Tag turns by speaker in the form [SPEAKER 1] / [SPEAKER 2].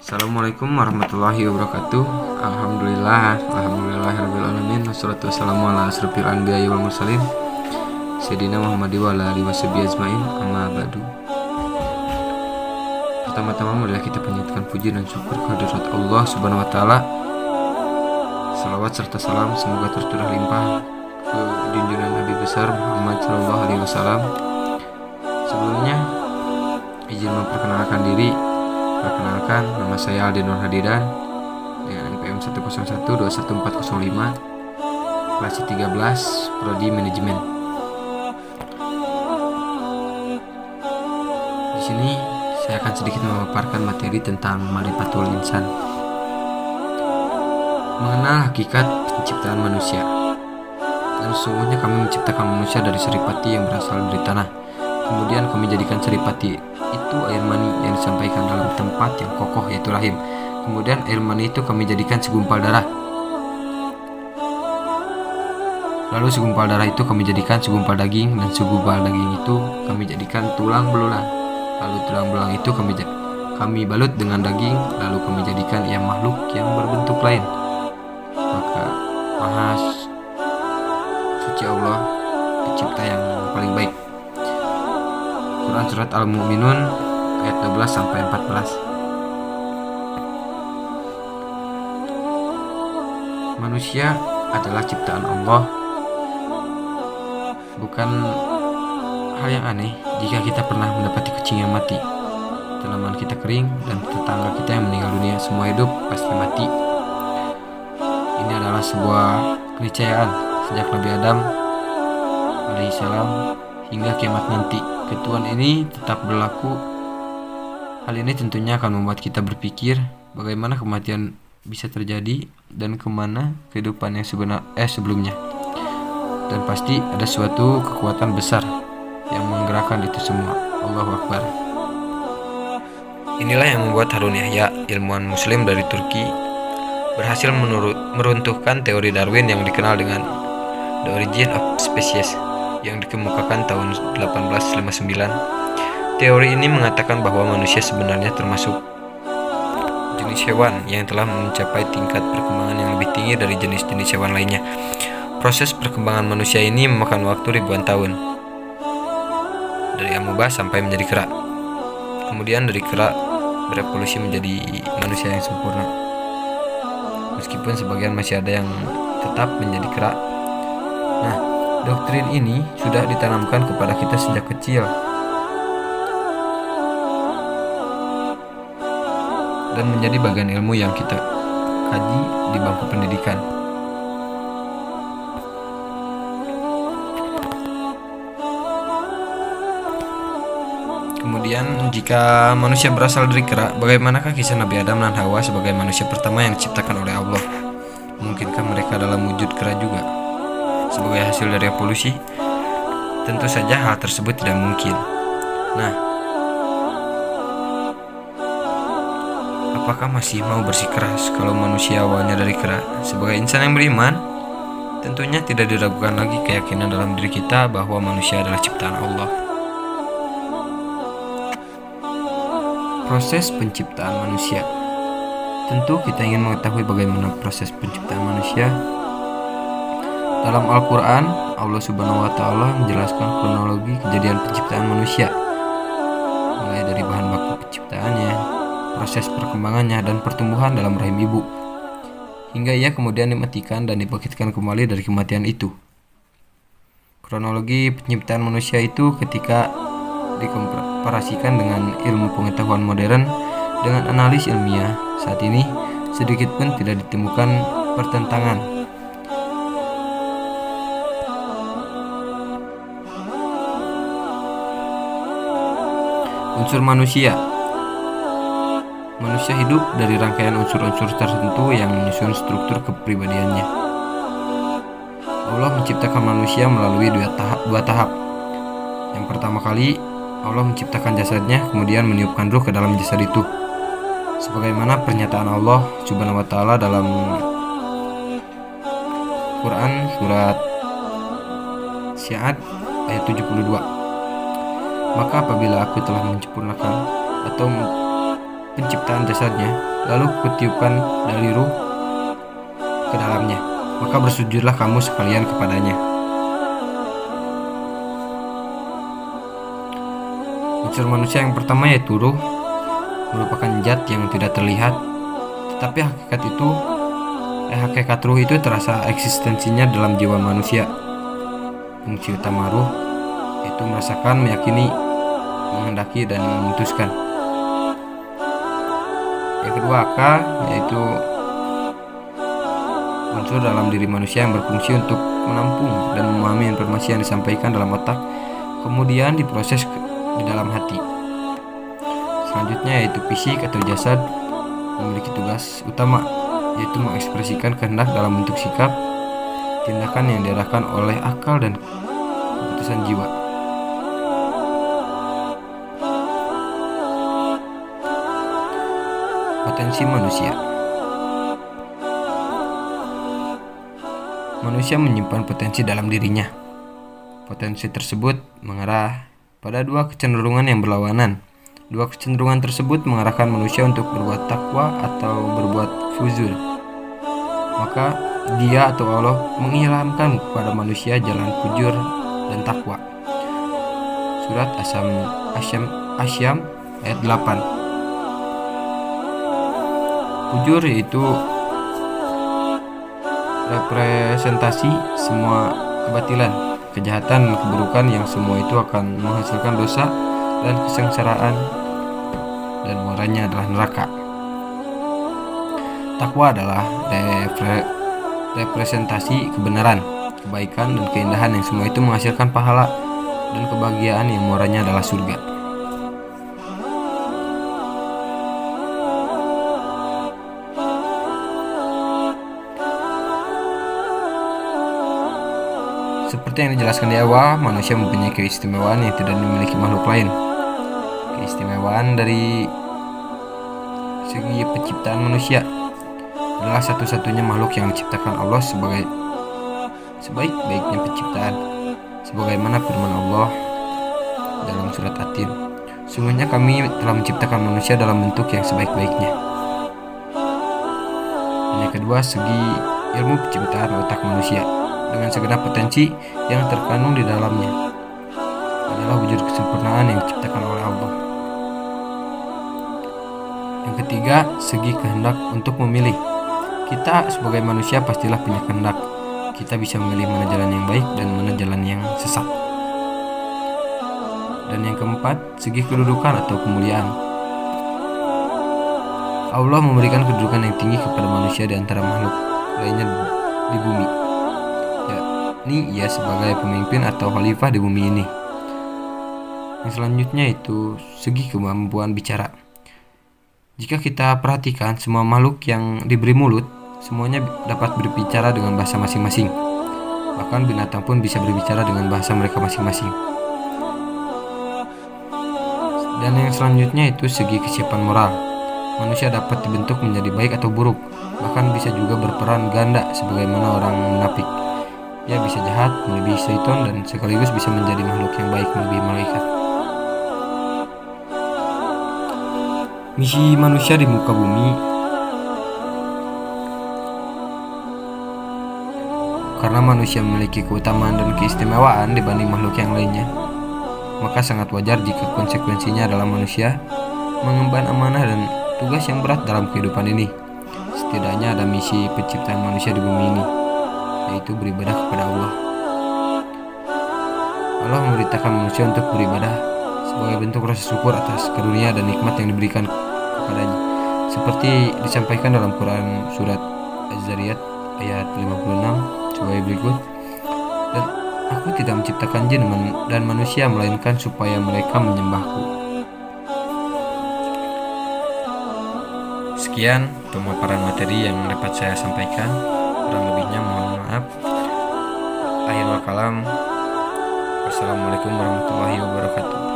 [SPEAKER 1] Assalamualaikum warahmatullahi wabarakatuh. Alhamdulillahirabbil wassalatu wassalamu ala asrofil anbiya'i wal mursalin Sayyidina Muhammad wa ala alihi washabihi ajmain. Amma ba'du. Pertama-tama marilah kita panjatkan puji dan syukur kehadirat Allah Subhanahu wa taala. Salawat serta salam semoga tercurah limpah ke junjungan Nabi besar Muhammad sallallahu alaihi wasallam. Sebelumnya izin memperkenalkan diri. Perkenalkan, nama saya Aldi Nur Hadidan dengan NPM 101-21405, kelas 13, Prodi Manajemen. Di sini saya akan sedikit memaparkan materi tentang Ma'rifatul Insan, mengenal hakikat penciptaan manusia. Dan sesungguhnya kami menciptakan manusia dari seripati yang berasal dari tanah. Kemudian kami jadikan seripati itu air mani yang disampaikan dalam tempat yang kokoh yaitu rahim. Kemudian air mani itu kami jadikan segumpal darah. Lalu segumpal darah itu kami jadikan segumpal daging, dan segumpal daging itu kami jadikan tulang belulang. Lalu tulang belulang itu kami balut dengan daging, lalu kami jadikan ia makhluk yang berbentuk lain. Maka Maha Suci Allah, pencipta yang paling baik. Quran Surat Al-Mu'minun ayat 12 sampai 14. Manusia adalah ciptaan Allah. Bukan hal yang aneh jika kita pernah mendapati kucing yang mati, tanaman kita kering, dan tetangga kita yang meninggal dunia. Semua hidup pasti mati. Ini adalah sebuah keniscayaan sejak Nabi Adam alaihissalam hingga kiamat nanti. Ketentuan ini tetap berlaku. Hal ini tentunya akan membuat kita berpikir bagaimana kematian bisa terjadi dan kemana kehidupan yang sebelumnya. Dan pasti ada suatu kekuatan besar yang menggerakkan itu semua. Allahu Akbar. Inilah yang membuat Harun Yahya, ilmuwan muslim dari Turki, berhasil meruntuhkan teori Darwin yang dikenal dengan The Origin of Species yang dikemukakan tahun 1859. Teori ini mengatakan bahwa manusia sebenarnya termasuk jenis hewan yang telah mencapai tingkat perkembangan yang lebih tinggi dari jenis-jenis hewan lainnya. Proses perkembangan manusia ini memakan waktu ribuan tahun, dari amoeba sampai menjadi kera. Kemudian dari kera berevolusi menjadi manusia yang sempurna, meskipun sebagian masih ada yang tetap menjadi kera. Nah, doktrin ini sudah ditanamkan kepada kita sejak kecil dan menjadi bagian ilmu yang kita kaji di bangku pendidikan. Kemudian jika manusia berasal dari kera, bagaimanakah kisah Nabi Adam dan Hawa sebagai manusia pertama yang diciptakan oleh Allah? Mungkinkah mereka dalam wujud kera juga sebagai hasil dari evolusi? Tentu saja hal tersebut tidak mungkin. Nah, apakah masih mau bersikeras kalau manusia awalnya dari kera? Sebagai insan yang beriman, tentunya tidak diragukan lagi keyakinan dalam diri kita bahwa manusia adalah ciptaan Allah. Proses penciptaan manusia. Tentu kita ingin mengetahui bagaimana proses penciptaan manusia. Dalam Al-Quran, Allah Subhanahu wa Ta'ala menjelaskan kronologi kejadian penciptaan manusia, mulai dari bahan baku penciptaannya, proses perkembangannya, dan pertumbuhan dalam rahim ibu, hingga ia kemudian dimatikan dan dibangkitkan kembali dari kematian itu. Kronologi penciptaan manusia itu ketika dikomparasikan dengan ilmu pengetahuan modern dengan analis ilmiah saat ini, sedikit pun tidak ditemukan pertentangan. Unsur manusia. Manusia hidup dari rangkaian unsur-unsur tertentu yang menyusun struktur kepribadiannya. Allah menciptakan manusia melalui dua tahap. Yang pertama kali, Allah menciptakan jasadnya, kemudian meniupkan ruh ke dalam jasad itu. Sebagaimana pernyataan Allah Subhanahu wa Ta'ala dalam Quran surat Syi'at ayat 72. Maka apabila aku telah menyempurnakan atau penciptaan jasadnya, lalu kutiupkan dari ruh ke dalamnya, maka bersujudlah kamu sekalian kepadanya. Unsur manusia yang pertama yaitu ruh, merupakan zat yang tidak terlihat, tetapi hakikat ruh itu terasa eksistensinya dalam jiwa manusia. Fungsi utama ruh yaitu merasakan, meyakini, menghendaki, dan memutuskan. Yang kedua, akal, yaitu unsur dalam diri manusia yang berfungsi untuk menampung dan memahami informasi yang disampaikan dalam otak, kemudian diproses di dalam hati. Selanjutnya yaitu fisik atau jasad, memiliki tugas utama yaitu mengekspresikan kehendak dalam bentuk sikap, tindakan yang diarahkan oleh akal dan keputusan jiwa. Potensi manusia. Manusia menyimpan potensi dalam dirinya. Potensi tersebut mengarah pada dua kecenderungan yang berlawanan. Dua kecenderungan tersebut mengarahkan manusia untuk berbuat takwa atau berbuat fujur. Maka dia atau Allah mengilhamkan kepada manusia jalan fujur dan takwa. Surat Asyam ayat 8. Fujur yaitu representasi semua kebatilan, kejahatan, dan keburukan yang semua itu akan menghasilkan dosa dan kesengsaraan, dan muaranya adalah neraka. Takwa adalah representasi kebenaran, kebaikan, dan keindahan yang semua itu menghasilkan pahala dan kebahagiaan yang muaranya adalah surga. Seperti yang dijelaskan di awal, manusia mempunyai keistimewaan yang tidak dimiliki makhluk lain. Keistimewaan dari segi penciptaan manusia adalah satu-satunya makhluk yang diciptakan Allah sebagai sebaik-baiknya penciptaan, sebagaimana firman Allah dalam surat At-Tin, sungguhnya kami telah menciptakan manusia dalam bentuk yang sebaik-baiknya. Dan yang kedua, segi ilmu penciptaan otak manusia dengan segenap potensi yang terkandung di dalamnya adalah wujud kesempurnaan yang diciptakan oleh Allah. Yang ketiga, segi kehendak untuk memilih. Kita sebagai manusia pastilah punya kehendak. Kita bisa memilih mana jalan yang baik dan mana jalan yang sesat. Dan yang keempat, segi kedudukan atau kemuliaan. Allah memberikan kedudukan yang tinggi kepada manusia di antara makhluk lainnya di bumi. Ini ia sebagai pemimpin atau khalifah di bumi ini. Yang selanjutnya itu segi kemampuan bicara. Jika kita perhatikan, semua makhluk yang diberi mulut, semuanya dapat berbicara dengan bahasa masing-masing. Bahkan binatang pun bisa berbicara dengan bahasa mereka masing-masing. Dan yang selanjutnya itu segi kesiapan moral. Manusia dapat dibentuk menjadi baik atau buruk, bahkan bisa juga berperan ganda sebagaimana orang munafik. Ia bisa jahat, melebihi syaitan, dan sekaligus bisa menjadi makhluk yang baik melebihi malaikat. Misi manusia di muka bumi. Karena manusia memiliki keutamaan dan keistimewaan dibanding makhluk yang lainnya, maka sangat wajar jika konsekuensinya adalah manusia mengemban amanah dan tugas yang berat dalam kehidupan ini. Setidaknya ada misi penciptaan manusia di bumi ini, yaitu beribadah kepada Allah. Allah memerintahkan manusia untuk beribadah sebagai bentuk rasa syukur atas karunia dan nikmat yang diberikan kepadanya, seperti disampaikan dalam Quran surat Az-Zariyat ayat 56 sebagai berikut. Dan aku tidak menciptakan jin dan manusia melainkan supaya mereka menyembahku. Sekian pemaparan materi yang dapat saya sampaikan. Kurang lebihnya mohon maaf. Akhirul kalam. Wassalamualaikum warahmatullahi wabarakatuh.